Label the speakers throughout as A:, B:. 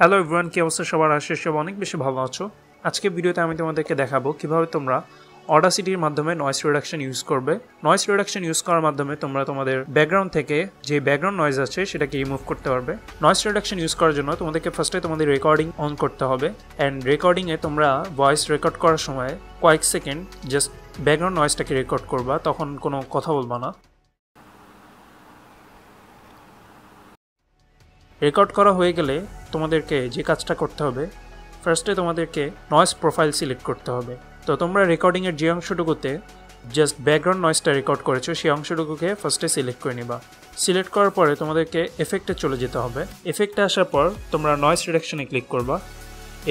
A: Hello everyone, কি অবস্থা সবার? আশা সব অনেক বেশি ভালো আছো। আজকে ভিডিওতে আমি তোমাদেরকে দেখাবো কিভাবে তোমরা অডাসিটির মাধ্যমে নয়েজ রিডাকশন ইউজ করবে। নয়েজ রিডাকশন ইউজ করার মাধ্যমে তোমরা তোমাদের ব্যাকগ্রাউন্ড থেকে যে ব্যাকগ্রাউন্ড নয়েজ আছে সেটাকে রিমুভ করতে পারবে। নয়েজ রিডাকশন ইউজ করার জন্য তোমাদেরকে ফার্স্টে তোমাদের রেকর্ডিং অন করতে হবে অ্যান্ড রেকর্ডিংয়ে তোমরা ভয়েস রেকর্ড করার সময় কয়েক সেকেন্ড জাস্ট ব্যাকগ্রাউন্ড নয়েজটাকে রেকর্ড করবা, তখন কোনো কথা বলবা না। রেকর্ড করা হয়ে গেলে তোমাদেরকে যে কাজটা করতে হবে, ফার্স্টে তোমাদেরকে নয়েজ প্রোফাইল সিলেক্ট করতে হবে। তো তোমরা রেকর্ডিংয়ের যে অংশটুকুতে জাস্ট ব্যাকগ্রাউন্ড নয়েজটা রেকর্ড করেছো সেই অংশটুকুকে ফার্স্টে সিলেক্ট করে নিবা। সিলেক্ট করার পরে তোমাদেরকে এফেক্টে চলে যেতে হবে। এফেক্টে আসার পর তোমরা নয়েজ রিডাকশনে ক্লিক করবা।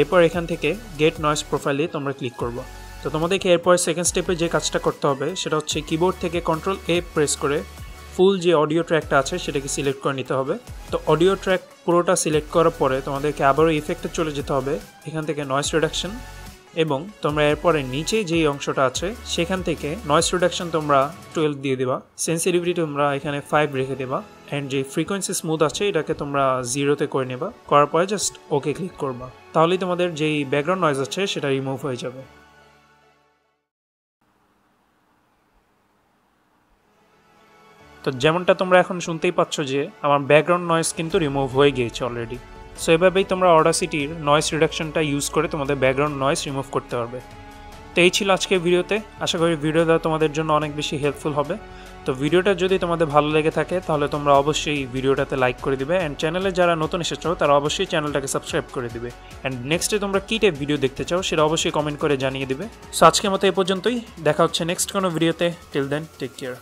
A: এরপর এখান থেকে গেট নয়েজ প্রোফাইলে তোমরা ক্লিক করবা। তো তোমাদেরকে এরপর সেকেন্ড স্টেপে যে কাজটা করতে হবে সেটা হচ্ছে কিবোর্ড থেকে Ctrl+A প্রেস করে ফুল যে অডিও ট্র্যাকটা আছে সেটাকে সিলেক্ট করে নিতে হবে। তো অডিও ট্র্যাক পুরোটা সিলেক্ট করার পরে তোমাদেরকে আবারও ইফেক্টে চলে যেতে হবে, এখান থেকে নয়েজ রিডাকশন, এবং তোমরা এরপরে নিচে যেই অংশটা আছে সেখান থেকে নয়েজ রিডাকশন তোমরা 12 দিয়ে দেবা, সেন্সিটিভিটি তোমরা এখানে 5 রেখে দেবা, অ্যান্ড যে ফ্রিকোয়েন্সি স্মুথ আছে এটাকে তোমরা 0-তে করে নেবা। করার পরে জাস্ট ওকে ক্লিক করবা, তাহলেই তোমাদের যেই ব্যাকগ্রাউন্ড নয়েজ আছে সেটা রিমুভ হয়ে যাবে। তো যেমনটা তোমরা এখন শুনতেই পাচ্ছ যে আমার ব্যাকগ্রাউন্ড নয়েজ কিন্তু রিমুভ হয়ে গিয়েছে অলরেডি। সো এভাবেই তোমরা অডাসিটির নয়েজ রিডাকশনটা ইউজ করে তোমাদের ব্যাকগ্রাউন্ড নয়েজ রিমুভ করতে পারবে। তো এই ছিল আজকের ভিডিওতে। আশা করি ভিডিওটা তোমাদের জন্য অনেক বেশি হেল্পফুল হবে। তো ভিডিওটা যদি তোমাদের ভালো লেগে থাকে তাহলে তোমরা অবশ্যই ভিডিওটাতে লাইক করে দিবে, অ্যান্ড চ্যানেলে যারা নতুন এসেছো তারা অবশ্যই চ্যানেলটাকে সাবস্ক্রাইব করে দিবে, অ্যান্ড নেক্সটে তোমরা কী টাইপ ভিডিও দেখতে চাও সেটা অবশ্যই কমেন্ট করে জানিয়ে দিবে। সো আজকের মতো এই পর্যন্তই, দেখা হচ্ছে নেক্সট কোনো ভিডিওতে। Till then, take care.